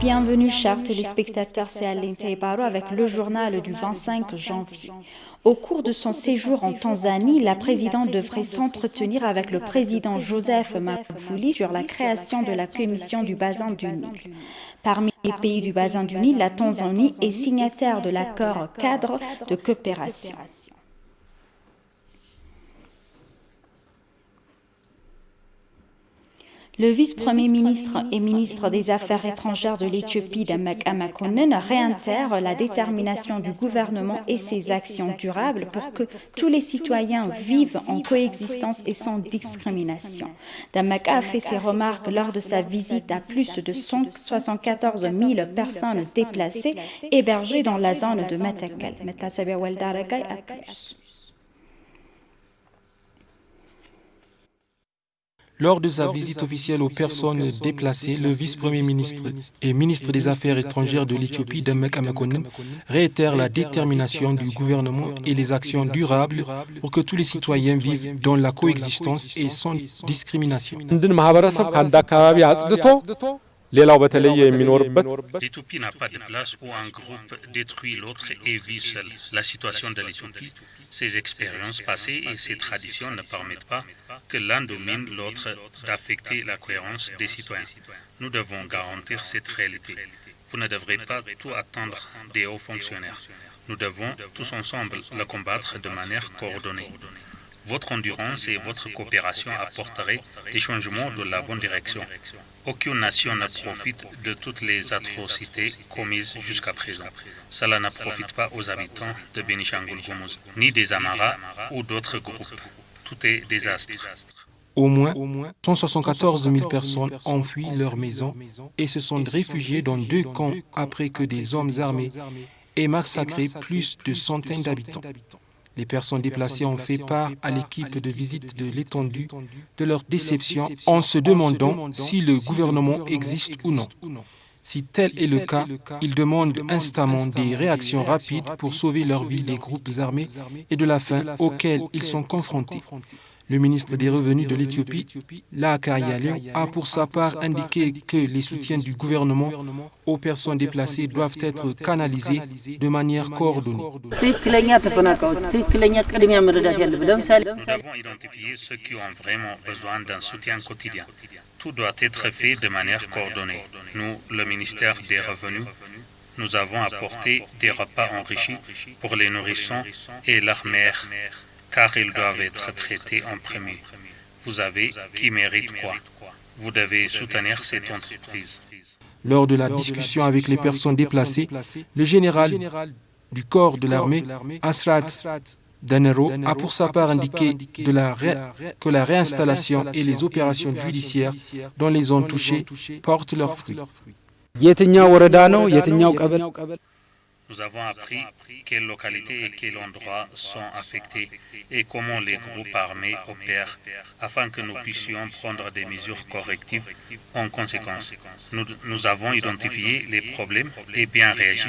Bienvenue chers téléspectateurs, c'est Aline Taibaro avec le journal du 25 janvier. Au cours de son séjour en Tanzanie, la présidente devrait s'entretenir avec le président Joseph Magufuli sur la création de la commission du bassin du Nil. Parmi les pays du bassin du Nil, la Tanzanie est signataire de l'accord cadre de coopération. Le vice-premier ministre et ministre des Affaires étrangères de l'Éthiopie, Demek Mekonnen, réintègre la détermination du gouvernement et ses actions durables pour que tous les citoyens vivent en coexistence et sans discrimination. Demek a fait ses remarques lors de sa visite à plus de 174 000 personnes déplacées hébergées dans la zone de Matakel. Lors de sa visite officielle aux personnes déplacées, le vice-premier ministre et ministre des Affaires étrangères de l'Éthiopie, Demek Mekonnen, réitère la détermination du gouvernement et les actions durables pour que tous les citoyens vivent dans la coexistence et sans discrimination. L'Éthiopie n'a pas de place où un groupe détruit l'autre et vit seul. La situation de l'Éthiopie, ses expériences passées et ses traditions ne permettent pas que l'un domine l'autre d'affecter la cohérence des citoyens. Nous devons garantir cette réalité. Vous ne devrez pas tout attendre des hauts fonctionnaires. Nous devons tous ensemble le combattre de manière coordonnée. Votre endurance et votre coopération apporteraient des changements dans la bonne direction. Aucune nation ne profite de toutes les atrocités commises jusqu'à présent. Cela ne profite pas aux habitants de Bénichangul-Gumuz, ni des Amaras ou d'autres groupes. Tout est désastre. Au moins 174 000 personnes ont fui leur maison et se sont réfugiées dans 2 camps après que des hommes armés aient massacré plus de centaines d'habitants. Les personnes déplacées ont fait part à l'équipe de visite de l'étendue de leur déception en se demandant si le gouvernement existe ou non. Si tel est le cas, ils demandent instamment des réactions rapides pour sauver leur vie des groupes armés et de la faim auxquels ils sont confrontés. Le ministre des Revenus de l'Éthiopie, Laaka Yalem, a pour sa part indiqué que les soutiens du gouvernement aux personnes déplacées doivent être canalisés de manière coordonnée. Nous devons identifier ceux qui ont vraiment besoin d'un soutien quotidien. Tout doit être fait de manière coordonnée. Nous, le ministère des Revenus, nous avons apporté des repas enrichis pour les nourrissons et leurs mères, car ils doivent être traités en premier. Vous savez qui mérite quoi. Vous devez soutenir cette entreprise. Lors de la discussion avec les personnes déplacées, le général du corps de l'armée, Asrat Danero, a pour sa part indiqué que la réinstallation et les opérations judiciaires dans les zones touchées portent leurs fruits. Nous avons appris quelles localités et quels endroits sont affectés et comment les groupes armés opèrent afin que nous puissions prendre des mesures correctives en conséquence. Nous avons identifié les problèmes et bien réagi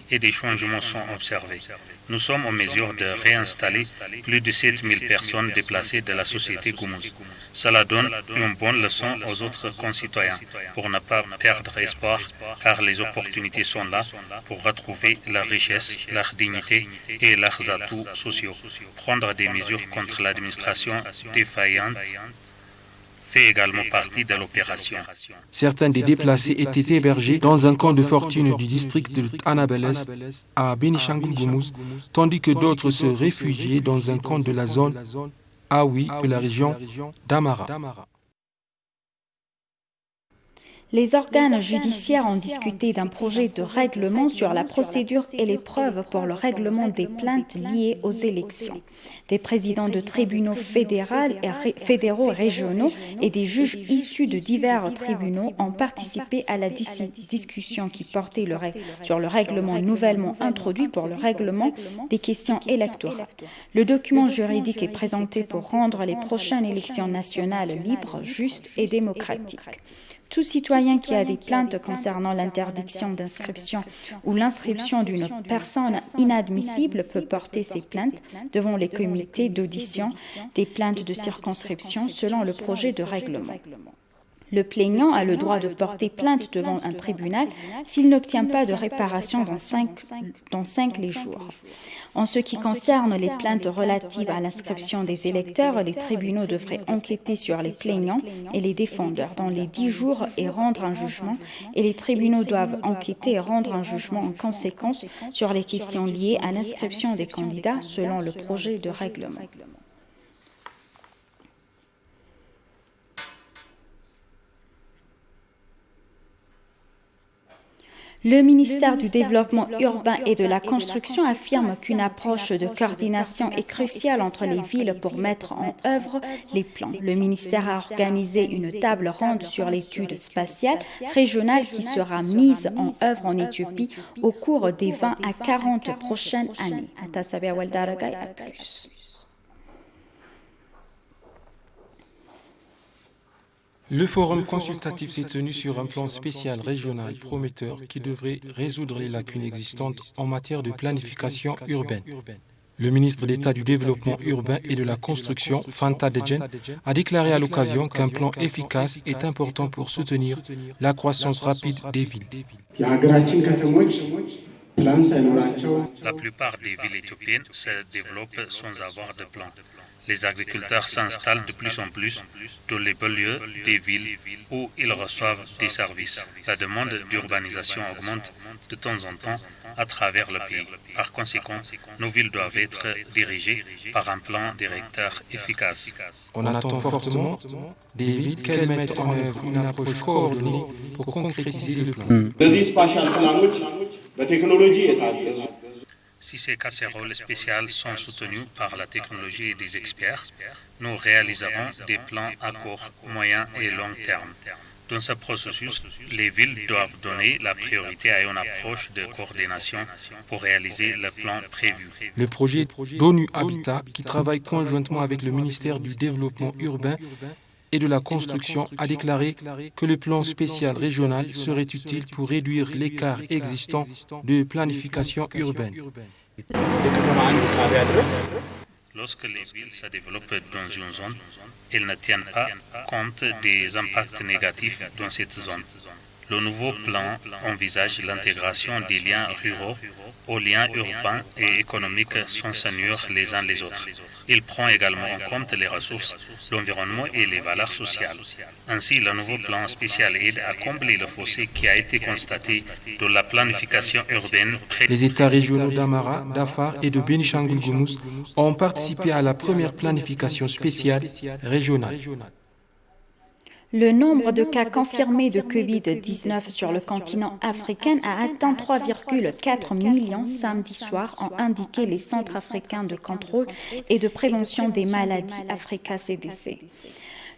et des changements sont observés. Nous sommes en mesure de réinstaller plus de 7000 personnes déplacées de la société Gumuz. Cela donne une bonne leçon aux autres concitoyens pour ne pas perdre espoir car les opportunités sont là pour retrouver leur richesse, leur dignité et leurs atouts sociaux. Prendre des mesures contre l'administration défaillante fait également partie de l'opération. Certains des déplacés étaient hébergés dans un camp de fortune du district de Anabeles à Bénichangul-Gumuz, tandis que d'autres se réfugiaient dans un camp de la zone Awi de la région d'Amara. Les organes judiciaires ont discuté d'un projet de règlement sur la procédure et les preuves pour le règlement des plaintes liées aux élections. Des présidents de tribunaux fédéraux et régionaux et des juges issus de divers tribunaux ont participé à la discussion qui portait sur le règlement nouvellement introduit pour le règlement des questions électorales. Le document juridique est présenté pour rendre les prochaines élections nationales libres, justes et démocratiques. Tout citoyen qui a des plaintes concernant l'interdiction d'inscription ou l'inscription d'une personne inadmissible peut porter ses plaintes devant les comités d'audition des plaintes de circonscription selon le projet de règlement. Le plaignant a le droit de porter plainte devant un tribunal s'il n'obtient pas de réparation dans 5 les jours. En ce qui concerne les plaintes relatives à l'inscription des électeurs, les tribunaux devraient enquêter sur les plaignants et les défendeurs dans les 10 jours et rendre un jugement, et les tribunaux doivent enquêter et rendre un jugement en conséquence sur les questions liées à l'inscription des candidats selon le projet de règlement. Le ministère du Développement urbain et de la Construction affirme qu'une approche de coordination est cruciale entre les villes pour mettre en œuvre les plans. Le ministère a organisé une table ronde sur l'étude spatiale régionale qui sera mise en œuvre en Éthiopie au cours des 20 à 40 prochaines années. Le forum consultatif s'est tenu sur un plan spécial régional prometteur qui devrait résoudre les lacunes existantes en matière de planification urbaine. Le ministre d'État du Développement urbain et de la Construction, Fanta Dejen, a déclaré à l'occasion qu'un plan efficace est important pour soutenir la croissance rapide des villes. La plupart des villes éthiopiennes se développent sans avoir de plan. Les agriculteurs s'installent de plus en plus dans les banlieues des villes où ils reçoivent des services. La demande d'urbanisation augmente de temps en temps à travers le pays. Par conséquent, nos villes doivent être dirigées par un plan directeur efficace. On attend fortement des villes qu'elles mettent en œuvre une approche coordonnée pour concrétiser le plan. Si ces casseroles spéciales sont soutenues par la technologie et des experts, nous réaliserons des plans à court, moyen et long terme. Dans ce processus, les villes doivent donner la priorité à une approche de coordination pour réaliser le plan prévu. Le projet d'ONU Habitat, qui travaille conjointement avec le ministère du Développement urbain et de la Construction, a déclaré que le plan spécial régional serait utile pour réduire l'écart existant de planification urbaine. Lorsque les villes se développent dans une zone, elles ne tiennent pas compte des impacts négatifs dans cette zone. Le nouveau plan envisage l'intégration des liens ruraux aux liens urbains et économiques sans s'ennuyer les uns les autres. Il prend également en compte les ressources, l'environnement et les valeurs sociales. Ainsi, le nouveau plan spécial aide à combler le fossé qui a été constaté dans la planification urbaine. Les États régionaux d'Amara, d'Afar et de Bénichangul-Gumuz ont participé à la première planification spéciale régionale. Le nombre de cas confirmés de Covid-19 sur le continent africain a atteint 3,4 millions samedi soir, ont indiqué les centres africains de contrôle et de prévention des maladies Africa CDC.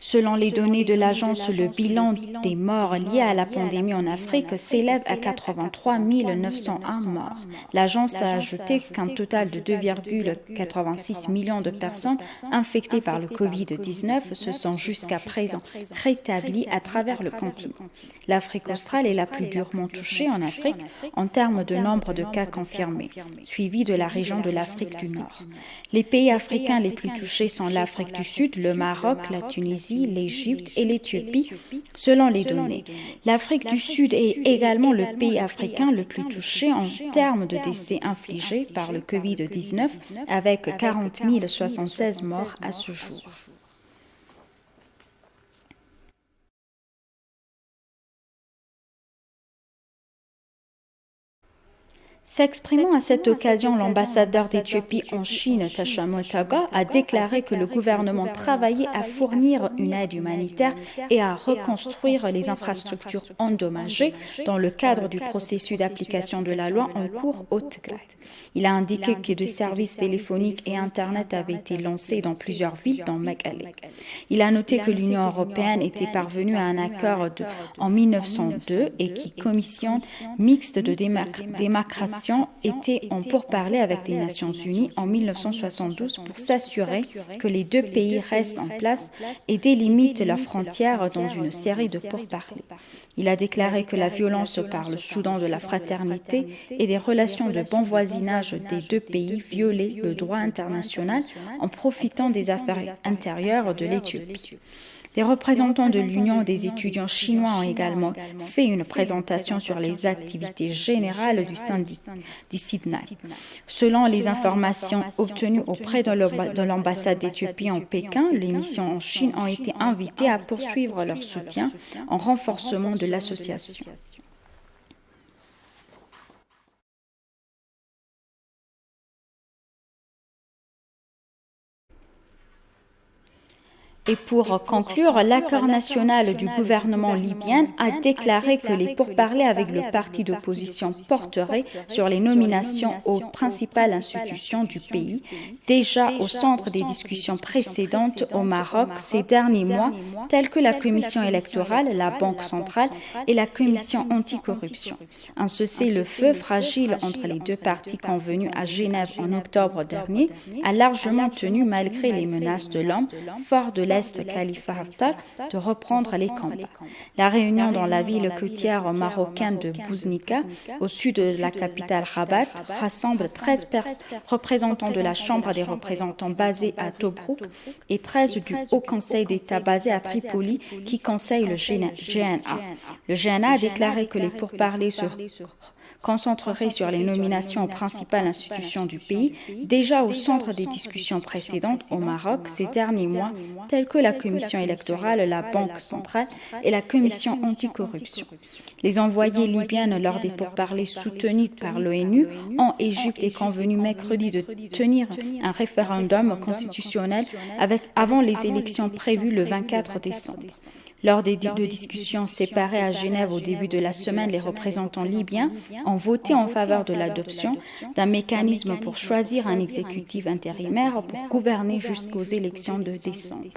Selon les données de l'agence, le bilan des morts liés à la pandémie en Afrique s'élève à 83 901 morts. L'agence a ajouté qu'un total de 2,86 millions de personnes infectées par le Covid-19 se sont jusqu'à présent rétablies à travers le continent. L'Afrique australe est la plus durement touchée en Afrique en termes de nombre de cas confirmés, suivie de la région de l'Afrique du Nord. Les pays africains les plus touchés sont l'Afrique du Sud, le Maroc, la Tunisie, l'Égypte et l'Éthiopie, selon les données. L'Afrique du Sud est également le pays africain le plus touché en termes de décès infligés par le Covid-19, avec 40 076 morts à ce jour. S'exprimant à cette occasion, l'ambassadeur d'Éthiopie en Chine, Tasha Motaga, a déclaré que le gouvernement travaillait à fournir une aide humanitaire et à reconstruire les infrastructures endommagées dans le cadre du processus d'application de la loi en cours au Tigray. Il a indiqué que des services téléphoniques et Internet avaient été lancés dans plusieurs villes, dont Mekelle. Il a noté que l'Union européenne était parvenue à un accord en 1902 et qui commission mixte de démarcation était en pourparlers avec les Nations Unies en 1972 pour s'assurer que les deux pays restent en place et délimitent leurs frontières dans une série de pourparlers. Il a déclaré que la violence par le Soudan de la fraternité et des relations de bon voisinage des deux pays violaient le droit international en profitant des affaires intérieures de l'Éthiopie. Les représentants de l'Union des étudiants chinois ont également fait une présentation sur les activités générales du Sydney. Selon les informations obtenues auprès de l'ambassade d'Éthiopie en Pékin, les missions en Chine ont été invitées à poursuivre leur soutien en renforcement de l'association. Et pour conclure, l'accord national du gouvernement libyen a déclaré que les pourparlers avec le parti d'opposition porteraient sur les nominations aux principales institutions du pays, déjà au centre des discussions précédentes au Maroc ces derniers mois, telles que la commission électorale, la Banque centrale et la commission anticorruption. Un cessez-le-feu fragile entre les deux parties convenu à Genève en octobre dernier a largement tenu malgré les menaces de l'homme fort de l'Est Khalifa Haftar de reprendre les combats. La réunion dans la ville côtière marocaine de Bouznika, au sud de la capitale Rabat, rassemble 13 représentants de la Chambre des représentants basée à Tobrouk et 13 du Haut Conseil d'État basé à Tripoli qui conseille le GNA. Le GNA a déclaré que les pourparlers concentrerait sur les nominations aux principales institutions du pays, déjà au centre des discussions précédentes au Maroc ces derniers mois, telles que la commission électorale, la Banque centrale et la commission anticorruption. Les envoyés libyens lors des pourparlers soutenus par l'ONU en Égypte est convenu mercredi de tenir un référendum constitutionnel avant les élections prévues le 24 décembre. Lors des deux discussions séparées à Genève au début de la semaine, les représentants libyens ont voté en faveur de l'adoption d'un mécanisme pour choisir un exécutif intérimaire pour gouverner jusqu'aux élections de décembre.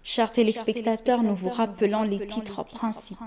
Chers téléspectateurs, nous vous rappelons les titres principaux.